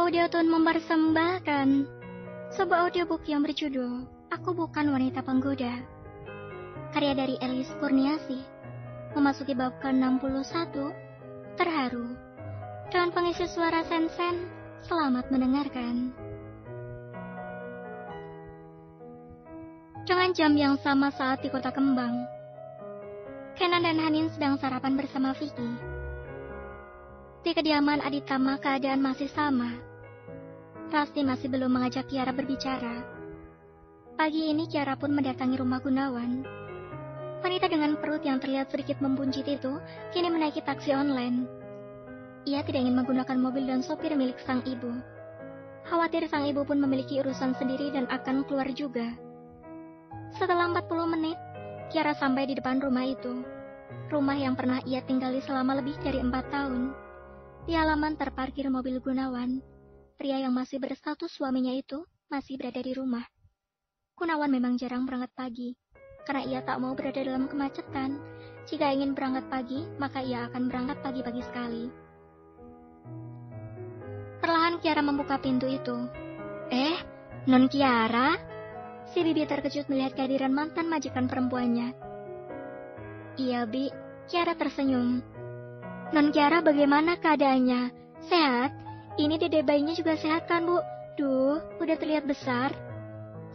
Audiotune mempersembahkan sebuah audiobook yang berjudul Aku Bukan Wanita Penggoda, karya dari Elis Kurniasih, memasuki bab ke-61, Terharu. Dan pengisi suara Sensen, selamat mendengarkan. Dengan jam yang sama saat di Kota Kembang, Kenan dan Hanin sedang sarapan bersama Vicky. Di kediaman Aditama keadaan masih sama. Rasti masih belum mengajak Kiara berbicara. Pagi ini Kiara pun mendatangi rumah Gunawan. Wanita dengan perut yang terlihat sedikit membuncit itu kini menaiki taksi online. Ia tidak ingin menggunakan mobil dan sopir milik sang ibu. Khawatir sang ibu pun memiliki urusan sendiri dan akan keluar juga. Setelah 40 menit, Kiara sampai di depan rumah itu. Rumah yang pernah ia tinggali selama lebih dari 4 tahun. Di halaman terparkir mobil Gunawan. Pria yang masih berstatus suaminya itu masih berada di rumah. Gunawan memang jarang berangkat pagi, karena ia tak mau berada dalam kemacetan. Jika ingin berangkat pagi, maka ia akan berangkat pagi-pagi sekali. Perlahan Kiara membuka pintu itu. Non Kiara? Si Bibi terkejut melihat kehadiran mantan majikan perempuannya. Iya, Bi. Kiara tersenyum. Non Kiara, bagaimana keadaannya? Sehat? Ini dede bayinya juga sehat kan, Bu? Duh, udah terlihat besar.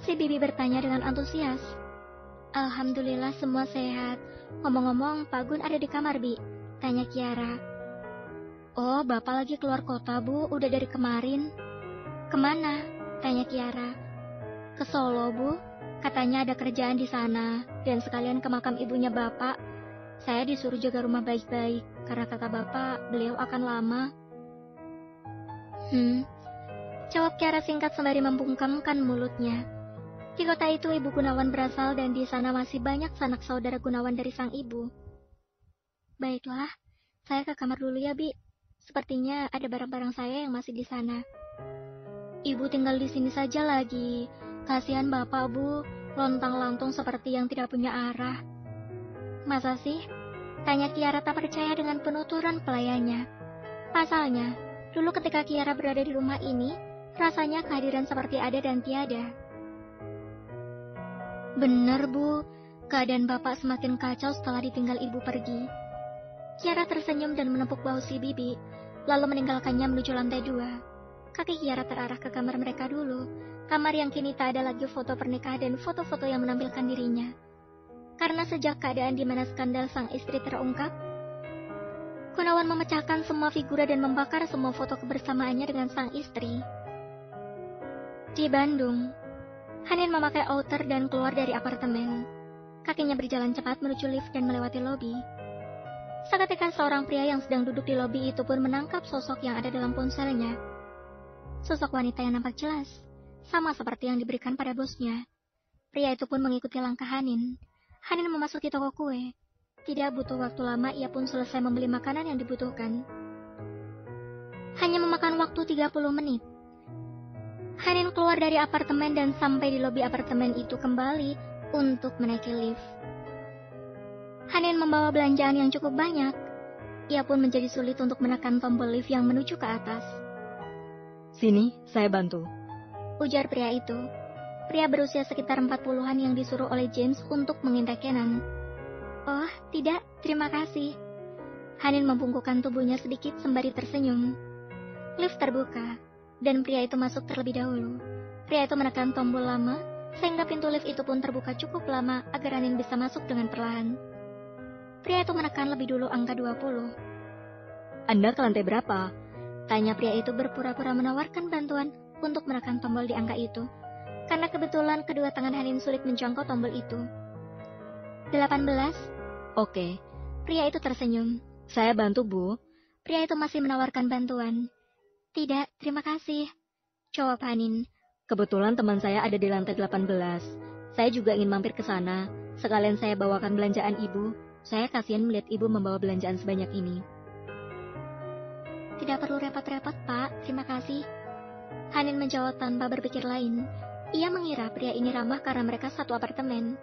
Si Bibi bertanya dengan antusias. Alhamdulillah semua sehat. Ngomong-ngomong, Pak Gun ada di kamar, Bi? Tanya Kiara. Oh, Bapak lagi keluar kota, Bu. Udah dari kemarin. Kemana? Tanya Kiara. Ke Solo, Bu. Katanya ada kerjaan di sana. Dan sekalian ke makam ibunya Bapak. Saya disuruh jaga rumah baik-baik. Karena kata Bapak, beliau akan lama. Jawab Kiara singkat sembari membungkamkan mulutnya. Di kota itu ibu Gunawan berasal dan di sana masih banyak sanak saudara Gunawan dari sang ibu. Baiklah, saya ke kamar dulu ya, Bi. Sepertinya ada barang-barang saya yang masih di sana. Ibu tinggal di sini saja lagi. Kasihan Bapak, Bu, lontang-lantung seperti yang tidak punya arah. Masa sih? Tanya Kiara tak percaya dengan penuturan pelayannya. Pasalnya, dulu ketika Kiara berada di rumah ini, rasanya kehadiran seperti ada dan tiada. Benar, Bu. Keadaan Bapak semakin kacau setelah ditinggal Ibu pergi. Kiara tersenyum dan menepuk bahu si Bibi, lalu meninggalkannya menuju lantai 2. Kaki Kiara terarah ke kamar mereka dulu, kamar yang kini tak ada lagi foto pernikahan dan foto-foto yang menampilkan dirinya. Karena sejak keadaan di mana skandal sang istri terungkap, Gunawan memecahkan semua figura dan membakar semua foto kebersamaannya dengan sang istri. Di Bandung, Hanin memakai outer dan keluar dari apartemen. Kakinya berjalan cepat menuju lift dan melewati lobi. Seketika seorang pria yang sedang duduk di lobi itu pun menangkap sosok yang ada dalam ponselnya. Sosok wanita yang nampak jelas, sama seperti yang diberikan pada bosnya. Pria itu pun mengikuti langkah Hanin. Hanin memasuki toko kue. Tidak butuh waktu lama, ia pun selesai membeli makanan yang dibutuhkan. Hanya memakan waktu 30 menit. Hanin keluar dari apartemen dan sampai di lobi apartemen itu kembali untuk menaiki lift. Hanin membawa belanjaan yang cukup banyak. Ia pun menjadi sulit untuk menekan tombol lift yang menuju ke atas. Sini, saya bantu. Ujar pria itu. Pria berusia sekitar 40-an yang disuruh oleh James untuk mengintai Kenan. Oh, tidak, terima kasih. Hanin membungkukkan tubuhnya sedikit sembari tersenyum. Lift terbuka, dan pria itu masuk terlebih dahulu. Pria itu menekan tombol lama, sehingga pintu lift itu pun terbuka cukup lama agar Hanin bisa masuk dengan perlahan. Pria itu menekan lebih dulu angka 20. Anda ke lantai berapa? Tanya pria itu berpura-pura menawarkan bantuan untuk menekan tombol di angka itu, karena kebetulan kedua tangan Hanin sulit menjangkau tombol itu. 18. Oke. Pria itu tersenyum. Saya bantu, Bu. Pria itu masih menawarkan bantuan. Tidak, terima kasih. Jawab Hanin. Kebetulan teman saya ada di lantai 18. Saya juga ingin mampir ke sana. Sekalian saya bawakan belanjaan Ibu. Saya kasihan melihat Ibu membawa belanjaan sebanyak ini. Tidak perlu repot-repot, Pak. Terima kasih. Hanin menjawab tanpa berpikir lain. Ia mengira pria ini ramah karena mereka satu apartemen.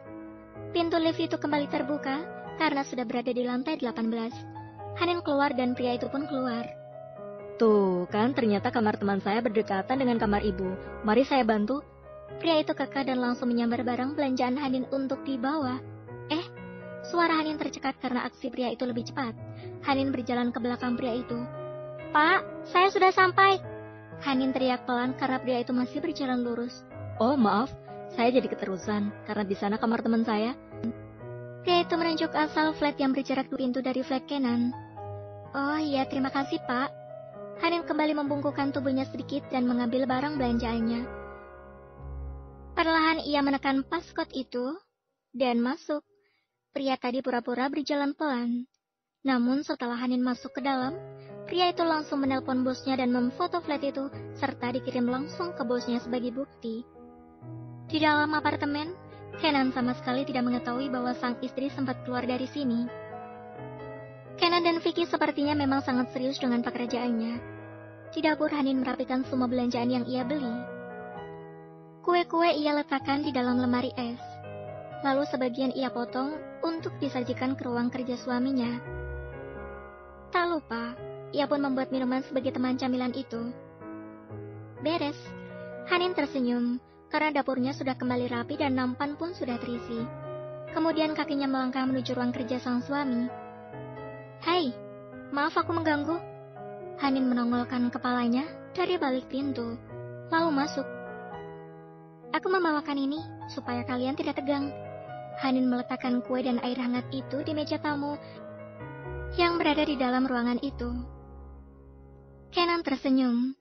Pintu lift itu kembali terbuka karena sudah berada di lantai 18. Hanin keluar dan pria itu pun keluar. Tuh, Tuh kan, ternyata kamar teman saya berdekatan dengan kamar ibu. Mari saya bantu. Pria itu kekeh dan langsung menyambar barang belanjaan Hanin untuk dibawa. Suara Hanin tercekat karena aksi pria itu lebih cepat. Hanin berjalan ke belakang pria itu. Pak, saya sudah sampai. Hanin teriak pelan karena pria itu masih berjalan lurus. Oh maaf, saya jadi keterusan karena di sana kamar teman saya. Pria itu menunjuk asal flat yang berjarak 2 pintu dari flat Kenan. Oh iya, terima kasih Pak. Hanin kembali membungkukkan tubuhnya sedikit dan mengambil barang belanjaannya. Perlahan ia menekan paskot itu dan masuk. Pria tadi pura-pura berjalan pelan. Namun setelah Hanin masuk ke dalam, pria itu langsung menelpon bosnya dan memfoto flat itu serta dikirim langsung ke bosnya sebagai bukti. Di dalam apartemen, Kenan sama sekali tidak mengetahui bahwa sang istri sempat keluar dari sini. Kenan dan Vicky sepertinya memang sangat serius dengan pekerjaannya. Di dapur Hanin merapikan semua belanjaan yang ia beli. Kue-kue ia letakkan di dalam lemari es. Lalu sebagian ia potong untuk disajikan ke ruang kerja suaminya. Tak lupa, ia pun membuat minuman sebagai teman camilan itu. Beres. Hanin tersenyum karena dapurnya sudah kembali rapi dan nampan pun sudah terisi. Kemudian kakinya melangkah menuju ruang kerja sang suami. Hai, maaf aku mengganggu. Hanin menongolkan kepalanya dari balik pintu, lalu masuk. Aku membawakan ini supaya kalian tidak tegang. Hanin meletakkan kue dan air hangat itu di meja tamu yang berada di dalam ruangan itu. Kenan tersenyum.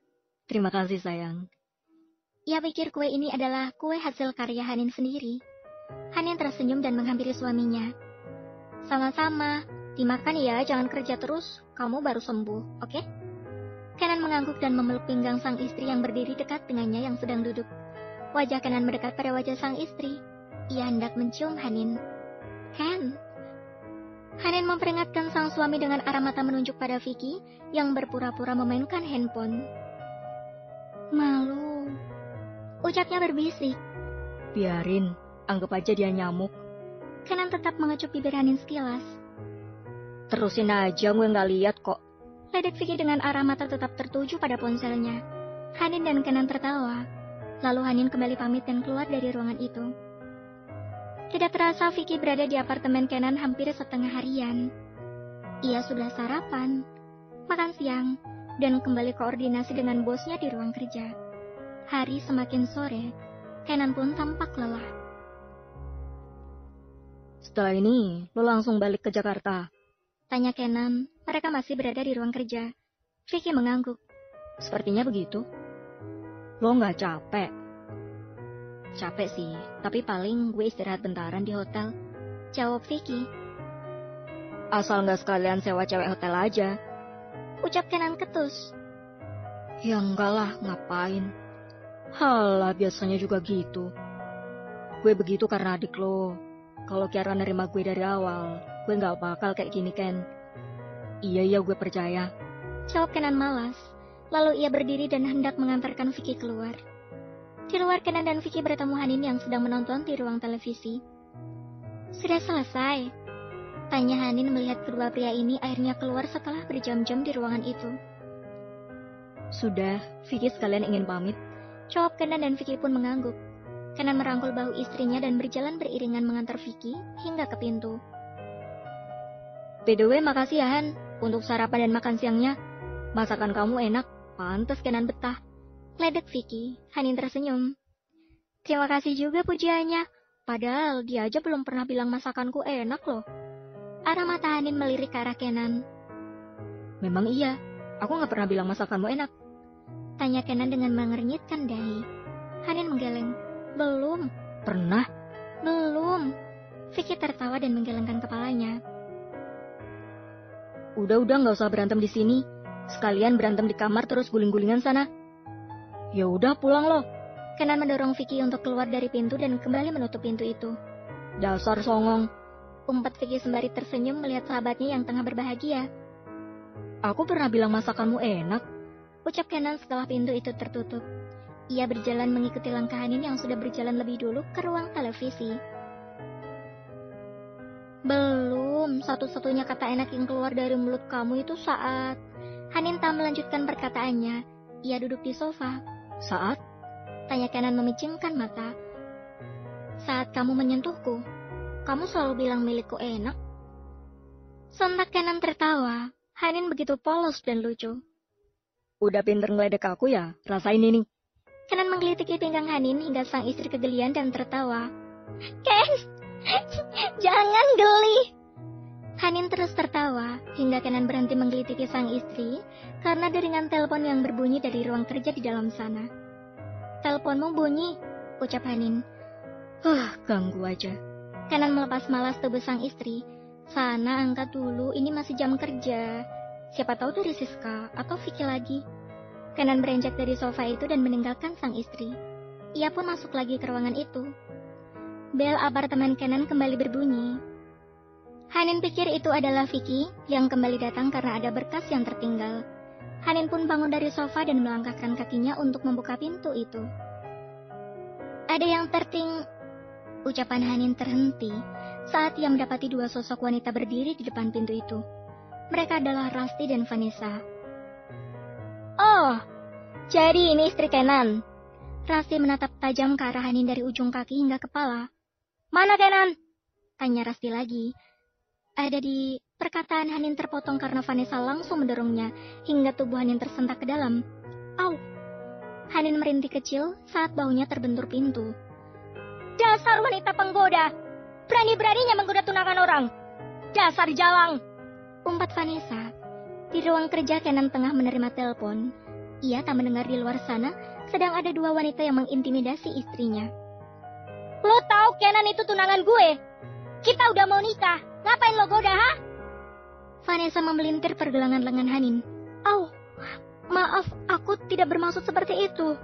Terima kasih sayang. Ia pikir kue ini adalah kue hasil karya Hanin sendiri. Hanin tersenyum dan menghampiri suaminya. Sama-sama, dimakan ya, jangan kerja terus, kamu baru sembuh, oke? Kenan mengangguk dan memeluk pinggang sang istri yang berdiri dekat dengannya yang sedang duduk. Wajah Kenan mendekat pada wajah sang istri. Ia hendak mencium Hanin. Ken. Hanin memperingatkan sang suami dengan arah mata menunjuk pada Vicky yang berpura-pura memainkan handphone. Malu. Ucapnya berbisik. Biarin, anggap aja dia nyamuk. Kenan tetap mengecup bibir Hanin sekilas. Terusin aja, gue nggak lihat kok. Ledek Vicky dengan arah mata tetap tertuju pada ponselnya. Hanin dan Kenan tertawa. Lalu Hanin kembali pamit dan keluar dari ruangan itu. Tidak terasa Vicky berada di apartemen Kenan hampir setengah harian. Ia sudah sarapan, makan siang, dan kembali koordinasi dengan bosnya di ruang kerja. Hari semakin sore, Kenan pun tampak lelah. Setelah ini, lo langsung balik ke Jakarta? Tanya Kenan, mereka masih berada di ruang kerja. Vicky mengangguk. Sepertinya begitu. Lo nggak capek? Capek sih, tapi paling gue istirahat bentaran di hotel. Jawab Vicky. Asal nggak sekalian sewa cewek hotel aja. Ucap Kenan ketus. Ya enggak lah, ngapain. Halah, biasanya juga gitu. Gue begitu karena adik lo. Kalau Kiara nerima gue dari awal, gue nggak bakal kayak gini, Ken. Iya, gue percaya. Jawab Kenan malas. Lalu ia berdiri dan hendak mengantarkan Vicky keluar. Di luar, Kenan dan Vicky bertemu Hanin yang sedang menonton di ruang televisi. Sudah selesai? Tanya Hanin melihat kedua pria ini akhirnya keluar setelah berjam-jam di ruangan itu. Sudah, Vicky sekalian ingin pamit. Jawab Kenan dan Vicky pun mengangguk. Kenan merangkul bahu istrinya dan berjalan beriringan mengantar Vicky hingga ke pintu. By the way, makasih ya Han, untuk sarapan dan makan siangnya. Masakan kamu enak, pantas Kenan betah. Ledek Vicky, Hanin tersenyum. Terima kasih juga pujiannya, padahal dia aja belum pernah bilang masakanku enak loh. Arah mata Hanin melirik ke arah Kenan. Memang iya, aku gak pernah bilang masakanmu enak. Tanya Kenan dengan mengernyitkan dahi. Hanin menggeleng. Belum. Pernah? Belum. Vicky tertawa dan menggelengkan kepalanya. Udah gak usah berantem di sini. Sekalian berantem di kamar terus guling-gulingan sana. Ya udah pulang loh. Kenan mendorong Vicky untuk keluar dari pintu dan kembali menutup pintu itu. Dasar songong. Umpat Vicky sembari tersenyum melihat sahabatnya yang tengah berbahagia. Aku pernah bilang masakanmu enak. Ucap Kenan setelah pintu itu tertutup. Ia berjalan mengikuti langkah Hanin yang sudah berjalan lebih dulu ke ruang televisi. Belum, satu-satunya kata enak yang keluar dari mulut kamu itu saat... Hanin tak melanjutkan perkataannya. Ia duduk di sofa. Saat? Tanya Kenan memicingkan mata. Saat kamu menyentuhku, kamu selalu bilang milikku enak. Sontak Kenan tertawa. Hanin begitu polos dan lucu. Udah pinter ngeledek aku ya, rasain ini. Kenan menggelitiki pinggang Hanin hingga sang istri kegelian dan tertawa. Ken, jangan geli. Hanin terus tertawa hingga Kenan berhenti menggelitiki sang istri karena deringan telepon yang berbunyi dari ruang kerja di dalam sana. Teleponmu bunyi, ucap Hanin. Ganggu aja. Kenan melepas malas tubuh sang istri. Sana angkat dulu, ini masih jam kerja. Siapa tahu dari Siska atau Vicky lagi. Kenan beranjak dari sofa itu dan meninggalkan sang istri. Ia pun masuk lagi ke ruangan itu. Bel apartemen Kenan kembali berbunyi. Hanin pikir itu adalah Vicky yang kembali datang karena ada berkas yang tertinggal. Hanin pun bangun dari sofa dan melangkahkan kakinya untuk membuka pintu itu. Ada yang ucapan Hanin terhenti saat ia mendapati dua sosok wanita berdiri di depan pintu itu. Mereka adalah Rusty dan Vanessa. Oh, jadi ini istri Kenan. Rusty menatap tajam ke arah Hanin dari ujung kaki hingga kepala. Mana Kenan? Tanya Rusty lagi. Ada di perkataan Hanin terpotong karena Vanessa langsung mendorongnya hingga tubuh Hanin tersentak ke dalam. Au! Hanin merintih kecil saat baunya terbentur pintu. Dasar wanita penggoda! Berani-beraninya menggoda tunangan orang! Dasar jalang! Umpat Vanessa. Di ruang kerja Kenan tengah menerima telepon. Ia tak mendengar di luar sana sedang ada dua wanita yang mengintimidasi istrinya. Lo tahu Kenan itu tunangan gue? Kita udah mau nikah. Ngapain lo goda, ha? Vanessa memelintir pergelangan lengan Hanin. Au, maaf, aku tidak bermaksud seperti itu.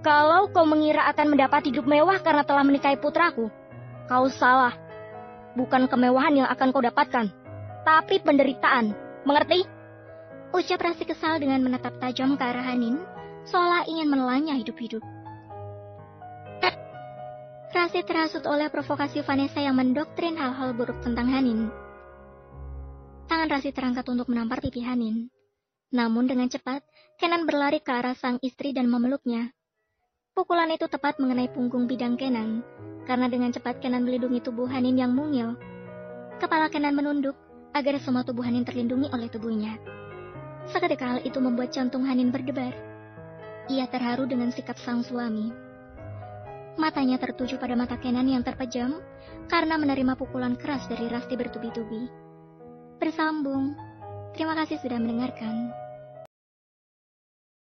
Kalau kau mengira akan mendapat hidup mewah karena telah menikahi putraku, kau salah. Bukan kemewahan yang akan kau dapatkan, tapi penderitaan. Mengerti? Ucap Rasi kesal dengan menatap tajam ke arah Hanin, seolah ingin menelannya hidup-hidup. Rasi terhasut oleh provokasi Vanessa yang mendoktrin hal-hal buruk tentang Hanin. Tangan Rasi terangkat untuk menampar pipi Hanin. Namun dengan cepat, Kenan berlari ke arah sang istri dan memeluknya. Pukulan itu tepat mengenai punggung bidang Kenan, karena dengan cepat Kenan melindungi tubuh Hanin yang mungil. Kepala Kenan menunduk agar semua tubuh Hanin terlindungi oleh tubuhnya. Seketika hal itu membuat jantung Hanin berdebar. Ia terharu dengan sikap sang suami. Matanya tertuju pada mata Kenan yang terpejam karena menerima pukulan keras dari Rusty bertubi-tubi. Bersambung. Terima kasih sudah mendengarkan.